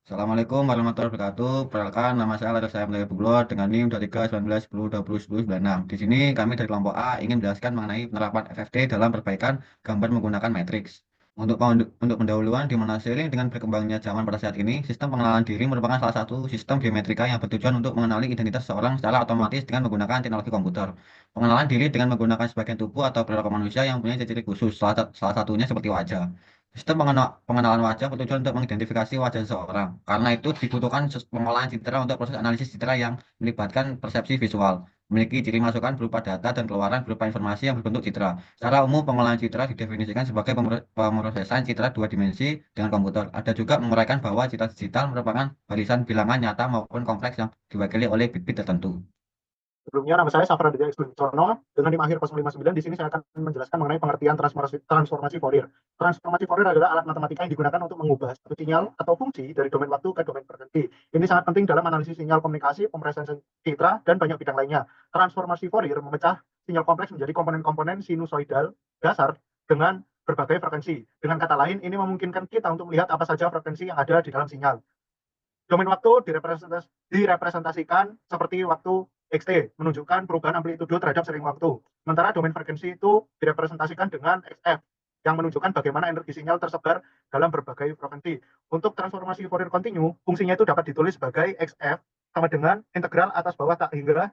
Assalamualaikum warahmatullahi wabarakatuh. Perkenalkan, nama saya Laras Sayam Laya Buglot dengan NIM 23 19 10 20 10 96. Di sini kami dari kelompok A ingin menjelaskan mengenai penerapan FFT dalam perbaikan gambar menggunakan matriks. Untuk pendahuluan, di mana seiring dengan berkembangnya zaman pada saat ini, sistem pengenalan diri merupakan salah satu sistem biometrika yang bertujuan untuk mengenali identitas seseorang secara otomatis dengan menggunakan teknologi komputer. Pengenalan diri dengan menggunakan sebagian tubuh atau perilaku manusia yang mempunyai ciri khusus, salah satunya seperti wajah. Sistem pengenalan wajah bertujuan untuk mengidentifikasi wajah seseorang. Karena itu dibutuhkan pengolahan citra untuk proses analisis citra yang melibatkan persepsi visual, memiliki ciri masukan berupa data dan keluaran berupa informasi yang berbentuk citra. Secara umum, pengolahan citra didefinisikan sebagai pemrosesan citra dua dimensi dengan komputer. Ada juga menguraikan bahwa citra digital merupakan barisan bilangan nyata maupun kompleks yang diwakili oleh bit-bit tertentu. Sebelumnya, nama saya Safra Dedya Ekspedisono. Dengan NIM akhir 059, di sini saya akan menjelaskan mengenai pengertian transformasi Fourier. Transformasi Fourier adalah alat matematika yang digunakan untuk mengubah satu sinyal atau fungsi dari domain waktu ke domain frekuensi. Ini sangat penting dalam analisis sinyal komunikasi, pemrosesan citra, dan banyak bidang lainnya. Transformasi Fourier memecah sinyal kompleks menjadi komponen-komponen sinusoidal dasar dengan berbagai frekuensi. Dengan kata lain, ini memungkinkan kita untuk melihat apa saja frekuensi yang ada di dalam sinyal. Domain waktu direpresentasikan seperti waktu xt, menunjukkan perubahan amplitudo terhadap sering waktu. Sementara domain frekuensi itu direpresentasikan dengan xf, yang menunjukkan bagaimana energi sinyal tersebar dalam berbagai frekuensi. Untuk transformasi Fourier continue, fungsinya itu dapat ditulis sebagai xf sama dengan integral atas bawah tak hingga,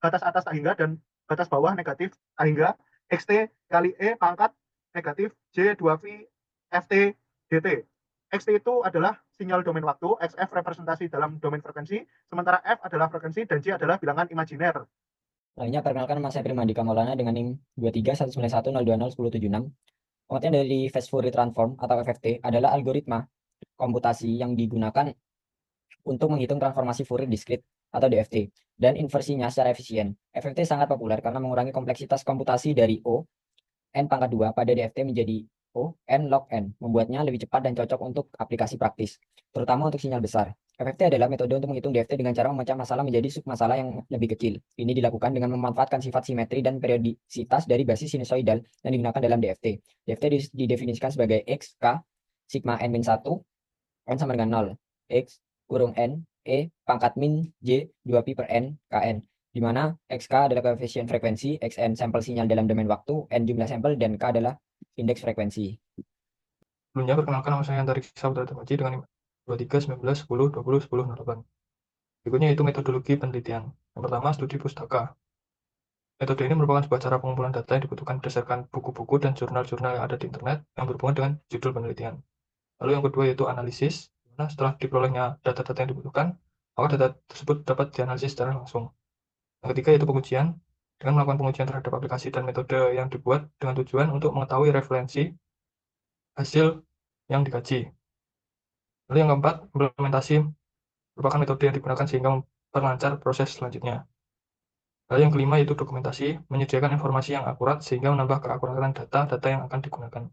batas atas tak hingga dan batas bawah negatif tak hingga xt kali e pangkat negatif j2v ft dt. Xt itu adalah sinyal domain waktu, XF representasi dalam domain frekuensi, sementara F adalah frekuensi dan J adalah bilangan imajiner. Lainnya, perkenalkan nama saya Primandika Maulana dengan NIM 23 191 020 1076. Pengertian dari Fast Fourier Transform atau FFT adalah algoritma komputasi yang digunakan untuk menghitung transformasi Fourier diskrit atau DFT dan inversinya secara efisien. FFT sangat populer karena mengurangi kompleksitas komputasi dari O n pangkat 2 pada DFT menjadi O n log n, membuatnya lebih cepat dan cocok untuk aplikasi praktis, terutama untuk sinyal besar. FFT adalah metode untuk menghitung DFT dengan cara memecah masalah menjadi submasalah yang lebih kecil. Ini dilakukan dengan memanfaatkan sifat simetri dan periodisitas dari basis sinusoidal yang digunakan dalam DFT. DFT didefinisikan sebagai X, K, sigma n-1, n sama dengan 0, X kurung N, E pangkat min J 2pi per N, Kn, di mana XK adalah koefisien frekuensi, Xn sampel sinyal dalam domain waktu, N jumlah sampel, dan K adalah indeks frekuensi. Sebelumnya, perkenalkan nama saya Antarik Saudara Temaji dengan 23 19 10 20 10 08. Berikutnya yaitu metodologi penelitian. Yang pertama, studi pustaka. Metode ini merupakan sebuah cara pengumpulan data yang dibutuhkan berdasarkan buku-buku dan jurnal-jurnal yang ada di internet yang berhubungan dengan judul penelitian. Lalu yang kedua yaitu analisis, di mana setelah diperolehnya data-data yang dibutuhkan, maka data tersebut dapat dianalisis secara langsung. Yang ketiga yaitu pengujian, dengan melakukan pengujian terhadap aplikasi dan metode yang dibuat dengan tujuan untuk mengetahui referensi hasil yang dikaji. Lalu yang keempat, implementasi merupakan metode yang digunakan sehingga memperlancar proses selanjutnya. Lalu yang kelima yaitu dokumentasi, menyediakan informasi yang akurat sehingga menambah keakuratan data-data yang akan digunakan.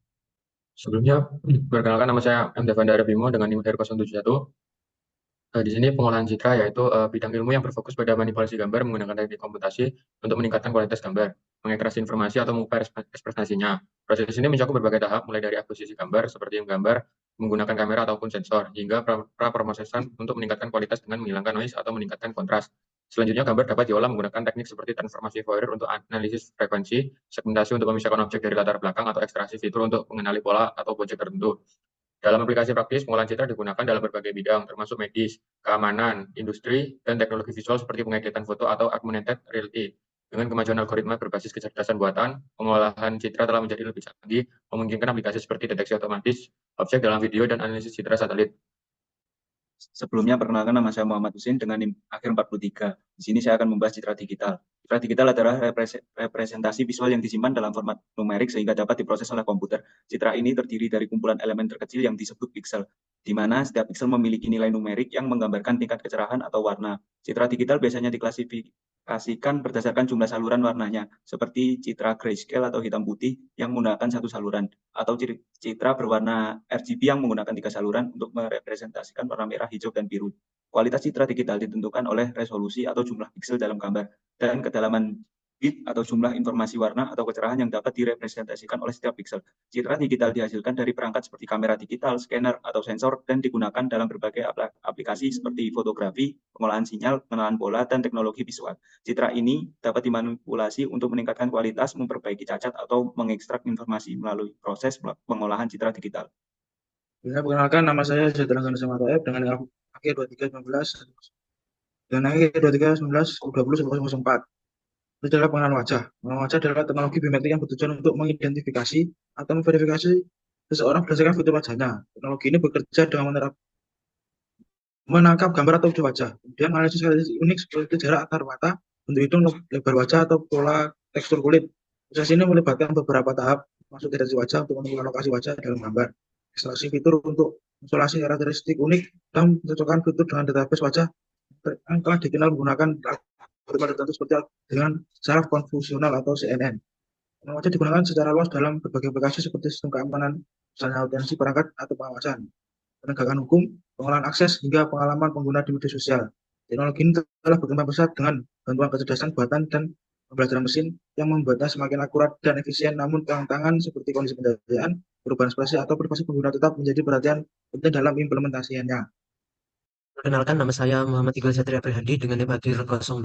Sebelumnya, perkenalkan nama saya M. Devandara Bimo dengan NIM 071. Di sini pengolahan citra yaitu bidang ilmu yang berfokus pada manipulasi gambar menggunakan teknik komputasi untuk meningkatkan kualitas gambar, mengekstrasi informasi atau mengubah ekspresinya. Proses ini mencakup berbagai tahap, mulai dari akuisisi gambar seperti menggambar menggunakan kamera ataupun sensor, hingga pra-proses untuk meningkatkan kualitas dengan menghilangkan noise atau meningkatkan kontras. Selanjutnya, gambar dapat diolah menggunakan teknik seperti transformasi Fourier untuk analisis frekuensi, segmentasi untuk memisahkan objek dari latar belakang, atau ekstraksi fitur untuk mengenali pola atau objek tertentu. Dalam aplikasi praktis, pengolahan citra digunakan dalam berbagai bidang, termasuk medis, keamanan, industri, dan teknologi visual seperti pengeditan foto atau augmented reality. Dengan kemajuan algoritma berbasis kecerdasan buatan, pengolahan citra telah menjadi lebih canggih, memungkinkan aplikasi seperti deteksi otomatis, objek dalam video, dan analisis citra satelit. Sebelumnya, perkenalkan nama saya Muhammad Husin dengan NIM akhir 43. Di sini saya akan membahas citra digital. Citra digital adalah representasi visual yang disimpan dalam format numerik sehingga dapat diproses oleh komputer. Citra ini terdiri dari kumpulan elemen terkecil yang disebut piksel, di mana setiap piksel memiliki nilai numerik yang menggambarkan tingkat kecerahan atau warna. Citra digital biasanya diklasifikasikan berdasarkan jumlah saluran warnanya, seperti citra grayscale atau hitam putih yang menggunakan satu saluran, atau citra berwarna RGB yang menggunakan 3 saluran untuk merepresentasikan warna merah, hijau, dan biru. Kualitas citra digital ditentukan oleh resolusi atau jumlah piksel dalam gambar dan kedalaman bit atau jumlah informasi warna atau kecerahan yang dapat direpresentasikan oleh setiap pixel. Citra digital dihasilkan dari perangkat seperti kamera digital, scanner, atau sensor, dan digunakan dalam berbagai aplikasi seperti fotografi, pengolahan sinyal, pengenalan pola, dan teknologi visual. Citra ini dapat dimanipulasi untuk meningkatkan kualitas, memperbaiki cacat, atau mengekstrak informasi melalui proses pengolahan citra digital. Perkenalkan, nama saya Zedrangga Samata F dengan akhir 2319 dan akhir 2319-20-4. Itu adalah pengenalan wajah. Pengenalan wajah adalah teknologi biometrik yang bertujuan untuk mengidentifikasi atau memverifikasi seseorang berdasarkan fitur wajahnya. Teknologi ini bekerja dengan menangkap gambar atau wujud wajah, kemudian analisis karakteristik unik seperti jarak antar mata, bentuk hidung, lebar wajah, atau pola tekstur kulit. Proses ini melibatkan beberapa tahap, masuk deteksi wajah untuk menemukan lokasi wajah dalam gambar, ekstraksi fitur untuk isolasi karakteristik unik, dan mencocokkan fitur dengan database wajah yang telah dikenal menggunakan algoritma tertentu seperti dengan saraf konvolusional atau CNN. Wajah digunakan secara luas dalam berbagai aplikasi seperti sistem keamanan, misalnya autentikasi perangkat atau pengawasan, penegakan hukum, pengolahan akses, hingga pengalaman pengguna di media sosial. Teknologi ini telah berkembang pesat dengan bantuan kecerdasan buatan dan pembelajaran mesin yang membuatnya semakin akurat dan efisien, namun tantangan seperti kondisi pendayaan, perubahan ekspresi, atau privasi pengguna tetap menjadi perhatian penting dalam implementasinya. Perkenalkan, nama saya Muhammad Iqbal Satria Prihadi dengan NIM Akhir 020.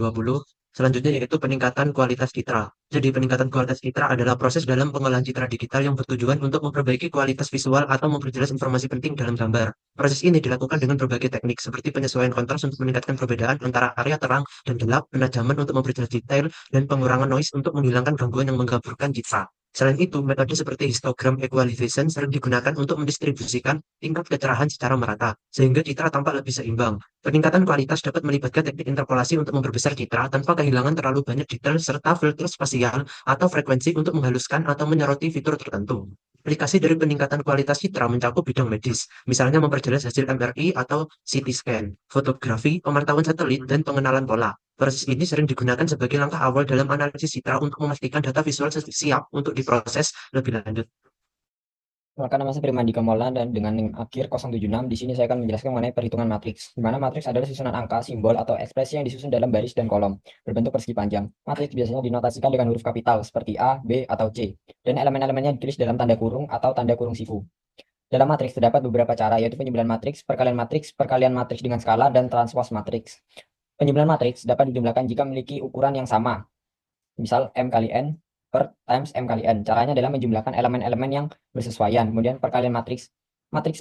Selanjutnya yaitu peningkatan kualitas citra. Jadi peningkatan kualitas citra adalah proses dalam pengolahan citra digital yang bertujuan untuk memperbaiki kualitas visual atau memperjelas informasi penting dalam gambar. Proses ini dilakukan dengan berbagai teknik seperti penyesuaian kontras untuk meningkatkan perbedaan antara area terang dan gelap, penajaman untuk memperjelas detail, dan pengurangan noise untuk menghilangkan gangguan yang menggaburkan citra. Selain itu, metode seperti histogram equalization sering digunakan untuk mendistribusikan tingkat kecerahan secara merata, sehingga citra tampak lebih seimbang. Peningkatan kualitas dapat melibatkan teknik interpolasi untuk memperbesar citra tanpa kehilangan terlalu banyak detail serta filter spasial atau frekuensi untuk menghaluskan atau menyoroti fitur tertentu. Aplikasi dari peningkatan kualitas citra mencakup bidang medis, misalnya memperjelas hasil MRI atau CT scan, fotografi, pemantauan satelit, dan pengenalan pola. Proses ini sering digunakan sebagai langkah awal dalam analisis citra untuk memastikan data visual siap untuk diproses lebih lanjut. Perkenalkan, nama saya Primadi Kamola dan dengan NIM Akhir 076. Di sini saya akan menjelaskan mengenai perhitungan matriks, di mana matriks adalah susunan angka, simbol, atau ekspresi yang disusun dalam baris dan kolom berbentuk persegi panjang. Matriks biasanya dinotasikan dengan huruf kapital seperti A, B, atau C, dan elemen-elemennya ditulis dalam tanda kurung atau tanda kurung siku. Dalam matriks terdapat beberapa cara, yaitu penyembelihan matriks, perkalian matriks dengan skala, dan transpos matriks. Penyembelihan matriks dapat dijumlahkan jika memiliki ukuran yang sama, misal M kali N per times M kali N. Caranya adalah menjumlahkan elemen-elemen yang bersesuaian. Kemudian perkalian matriks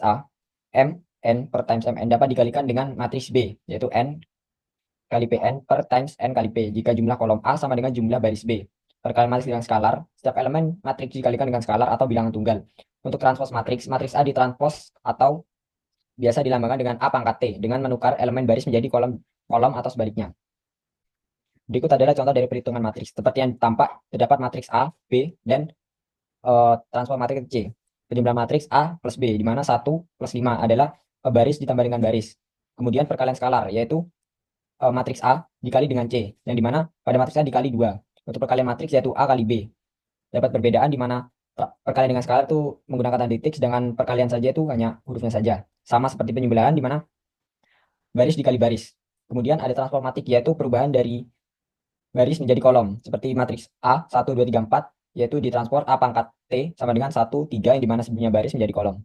A, M, N per times Mn dapat dikalikan dengan matriks B, yaitu N kali Pn per times N kali P, jika jumlah kolom A sama dengan jumlah baris B. Perkalian matriks dengan skalar, setiap elemen matriks dikalikan dengan skalar atau bilangan tunggal. Untuk transpos matriks A ditranspos atau biasa dilambangkan dengan A pangkat T, dengan menukar elemen baris menjadi kolom atau sebaliknya. Berikut adalah contoh dari perhitungan matriks. Seperti yang tampak, terdapat matriks A, B, dan transpos matriks C. Penjumlahan matriks A plus B, di mana 1 plus 5 adalah baris ditambah dengan baris. Kemudian perkalian skalar, yaitu matriks A dikali dengan C, yang di mana pada matriks A dikali 2. Untuk perkalian matriks yaitu A kali B. Dapat perbedaan di mana perkalian dengan skalar itu menggunakan tanda titik, sedangkan perkalian saja itu hanya hurufnya saja. Sama seperti penjumlahan di mana baris dikali baris. Kemudian ada transformatik, yaitu perubahan dari baris menjadi kolom, seperti matriks A 1, 2, 3, 4, yaitu ditransport A pangkat T sama dengan 1, 3, yang dimana sebelumnya baris menjadi kolom.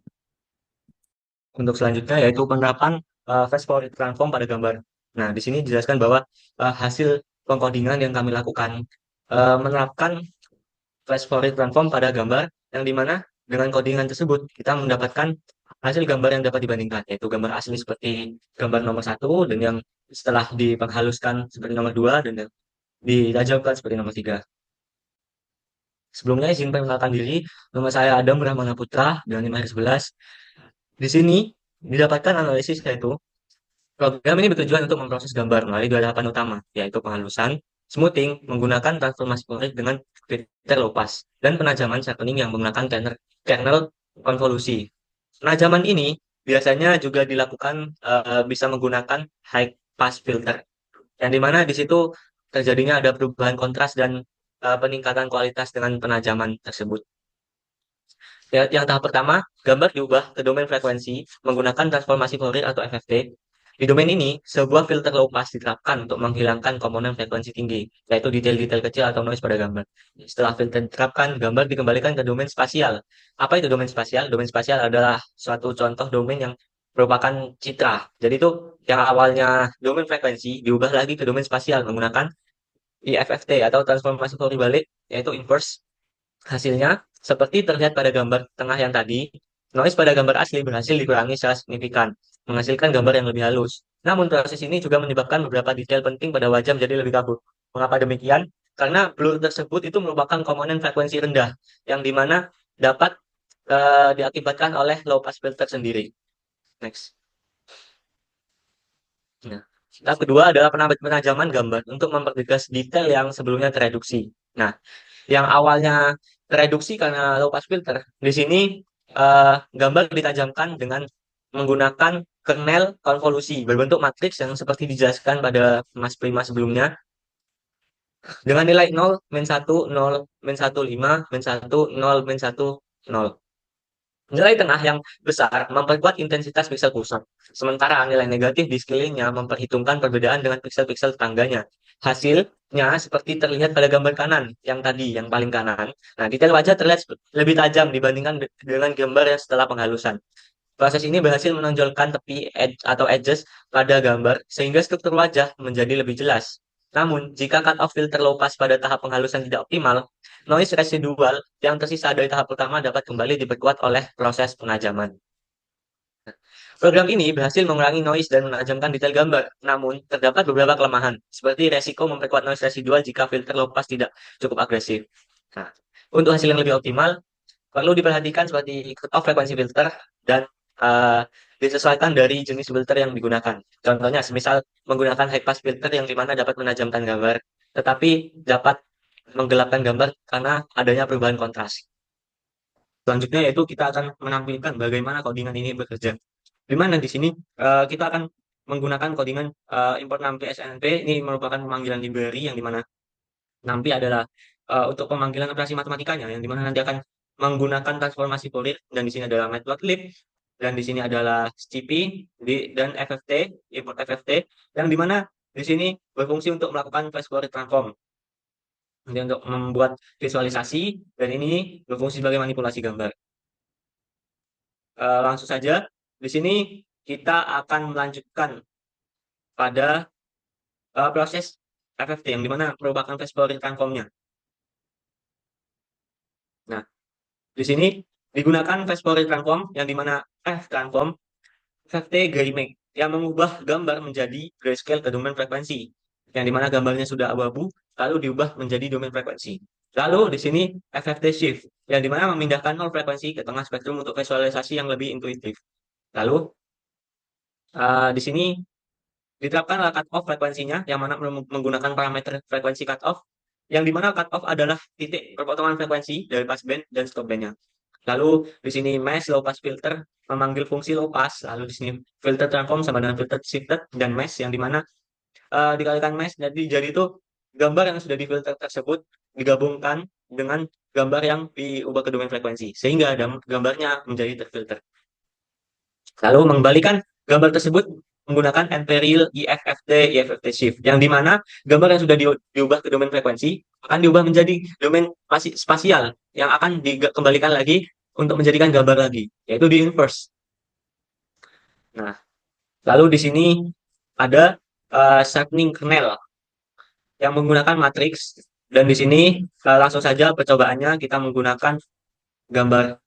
Untuk selanjutnya yaitu penerapan fast forward transform pada gambar. Nah, di sini dijelaskan bahwa hasil pengkodingan yang kami lakukan menerapkan fast forward transform pada gambar, yang dimana dengan kodingan tersebut kita mendapatkan hasil gambar yang dapat dibandingkan, yaitu gambar asli seperti gambar nomor 1 dan yang setelah dipenghaluskan seperti nomor 2 dan ditajamkan seperti nomor 3. Sebelumnya izin perkenalkan diri, nama saya Adam Rahmana Putra dengan NIM 11. Di sini didapatkan analisis, yaitu program ini bertujuan untuk memproses gambar melalui 2 tahapan utama, yaitu penghalusan, smoothing menggunakan transformasi forik dengan filter low pass, dan penajaman sharpening yang menggunakan kernel konvolusi. Penajaman ini biasanya juga dilakukan bisa menggunakan high pass filter, yang dimana di situ terjadinya ada perubahan kontras dan peningkatan kualitas dengan penajaman tersebut. Yang tahap pertama, gambar diubah ke domain frekuensi menggunakan transformasi Fourier atau FFT. Di domain ini, sebuah filter low pass diterapkan untuk menghilangkan komponen frekuensi tinggi, yaitu detail-detail kecil atau noise pada gambar. Setelah filter diterapkan, gambar dikembalikan ke domain spasial. Apa itu domain spasial? Domain spasial adalah suatu contoh domain yang merupakan citra. Jadi itu yang awalnya domain frekuensi diubah lagi ke domain spasial menggunakan IFFT atau transformasi Fourier balik, yaitu inverse. Hasilnya, seperti terlihat pada gambar tengah yang tadi, noise pada gambar asli berhasil dikurangi secara signifikan, menghasilkan gambar yang lebih halus. Namun proses ini juga menyebabkan beberapa detail penting pada wajah menjadi lebih kabur. Mengapa demikian? Karena blur tersebut itu merupakan komponen frekuensi rendah, yang dimana dapat diakibatkan oleh low pass filter sendiri. Next. Nah, tahap kedua adalah penajaman gambar untuk mempertegas detail yang sebelumnya tereduksi. Nah, yang awalnya tereduksi karena low pass filter, di sini gambar ditajamkan dengan menggunakan kernel konvolusi berbentuk matriks yang seperti dijelaskan pada Mas Prima sebelumnya, dengan nilai 0, min 1, 0, min 1, 5, min 1, 0, min 1, 0. Nilai tengah yang besar memperkuat intensitas piksel pusat, sementara nilai negatif di sekelilingnya memperhitungkan perbedaan dengan piksel-piksel tetangganya. Hasilnya seperti terlihat pada gambar kanan, yang tadi, yang paling kanan. Nah, detail wajah terlihat lebih tajam dibandingkan dengan gambar yang setelah penghalusan. Proses ini berhasil menonjolkan tepi atau edges pada gambar, sehingga struktur wajah menjadi lebih jelas. Namun, jika cut-off filter low pass pada tahap penghalusan tidak optimal, noise residual yang tersisa dari tahap pertama dapat kembali diperkuat oleh proses penajaman. Program ini berhasil mengurangi noise dan menajamkan detail gambar, namun terdapat beberapa kelemahan, seperti resiko memperkuat noise residual jika filter low pass tidak cukup agresif. Nah, untuk hasil yang lebih optimal, perlu diperhatikan seperti cut-off frekuensi filter dan disesuaikan dari jenis filter yang digunakan. Contohnya, semisal menggunakan high pass filter yang dimana dapat menajamkan gambar, tetapi dapat menggelapkan gambar karena adanya perubahan kontras. Selanjutnya yaitu kita akan menampilkan bagaimana codingan ini bekerja. Di mana di sini kita akan menggunakan codingan import numpy SNP. Ini merupakan pemanggilan library yang dimana numpy adalah untuk pemanggilan operasi matematikanya, yang dimana nanti akan menggunakan transformasi Fourier, dan di sini adalah matplotlib, dan di sini adalah SCP dan FFT, import FFT, yang dimana di sini berfungsi untuk melakukan flash Fourier transform. Jadi untuk membuat visualisasi, dan ini berfungsi sebagai manipulasi gambar. Langsung saja, di sini kita akan melanjutkan pada proses FFT, yang dimana merupakan flash Fourier transformnya. Nah, di sini digunakan flash Fourier transform, yang dimana F transform FFT graymake, yang mengubah gambar menjadi grayscale ke domain frekuensi, yang dimana gambarnya sudah abu-abu, lalu diubah menjadi domain frekuensi. Lalu di sini FFT shift, yang dimana memindahkan nol frekuensi ke tengah spektrum untuk visualisasi yang lebih intuitif. Lalu di sini diterapkan cut-off frekuensinya, yang mana menggunakan parameter frekuensi cut-off, yang dimana cut-off adalah titik perpotongan frekuensi dari passband dan stopbandnya. Lalu di sini mesh low pass filter memanggil fungsi low pass. Lalu di sini filter transform sama dengan filter shifted dan mesh, yang dimana dikalikan mesh, jadi itu gambar yang sudah difilter tersebut digabungkan dengan gambar yang diubah ke domain frekuensi, sehingga gambarnya menjadi terfilter. Lalu mengembalikan gambar tersebut menggunakan imperial IFFT shift, yang dimana gambar yang sudah diubah ke domain frekuensi akan diubah menjadi domain spasial yang akan dikembalikan lagi untuk menjadikan gambar lagi, yaitu di inverse. Nah, lalu di sini ada sharpening kernel yang menggunakan matriks, dan di sini langsung saja percobaannya kita menggunakan gambar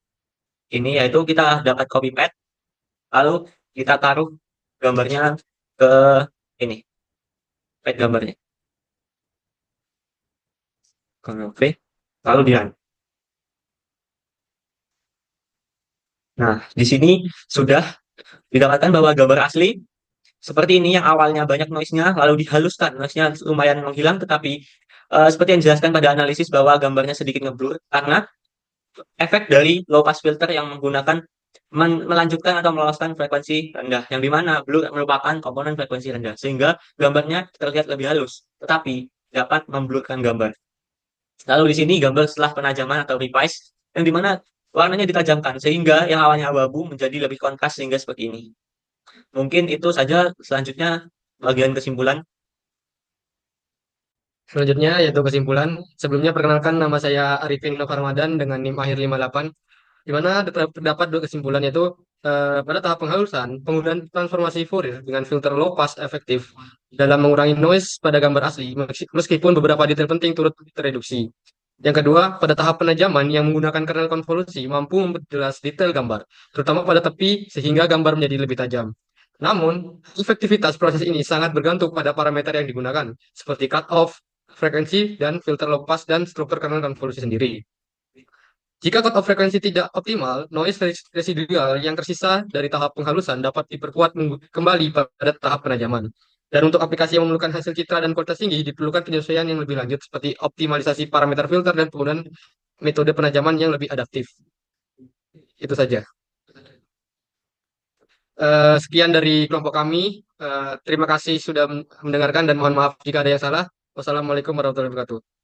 ini, yaitu kita dapat copy pad, lalu kita taruh gambarnya ke ini, pad gambarnya, Ctrl V, lalu di run. Nah, di sini sudah didapatkan bahwa gambar asli seperti ini, yang awalnya banyak noise-nya, lalu dihaluskan, noise-nya lumayan menghilang, tetapi seperti yang dijelaskan pada analisis bahwa gambarnya sedikit ngeblur karena efek dari low pass filter yang menggunakan melanjutkan atau meloloskan frekuensi rendah, yang dimana blur merupakan komponen frekuensi rendah, sehingga gambarnya terlihat lebih halus, tetapi dapat memblurkan gambar. Lalu di sini gambar setelah penajaman atau revise, yang dimana warnanya ditajamkan, sehingga yang awalnya abu-abu menjadi lebih kontras, sehingga seperti ini. Mungkin itu saja, selanjutnya bagian kesimpulan. Selanjutnya yaitu kesimpulan. Sebelumnya perkenalkan, nama saya Arifin Nova Ramadan dengan NIM akhir 58, di mana terdapat dua kesimpulan, yaitu pada tahap penghalusan, penggunaan transformasi Fourier dengan filter low pass efektif dalam mengurangi noise pada gambar asli, meskipun beberapa detail penting turut tereduksi. Yang kedua, pada tahap penajaman yang menggunakan kernel konvolusi mampu memperjelas detail gambar, terutama pada tepi, sehingga gambar menjadi lebih tajam. Namun, efektivitas proses ini sangat bergantung pada parameter yang digunakan, seperti cut-off, frekuensi, dan filter low pass dan struktur kernel konvolusi sendiri. Jika cut-off frekuensi tidak optimal, noise residual yang tersisa dari tahap penghalusan dapat diperkuat kembali pada tahap penajaman. Dan untuk aplikasi yang memerlukan hasil citra dan kualitas tinggi, diperlukan penyesuaian yang lebih lanjut seperti optimalisasi parameter filter dan penggunaan metode penajaman yang lebih adaptif. Itu saja. Sekian dari kelompok kami. Terima kasih sudah mendengarkan dan mohon maaf jika ada yang salah. Wassalamualaikum warahmatullahi wabarakatuh.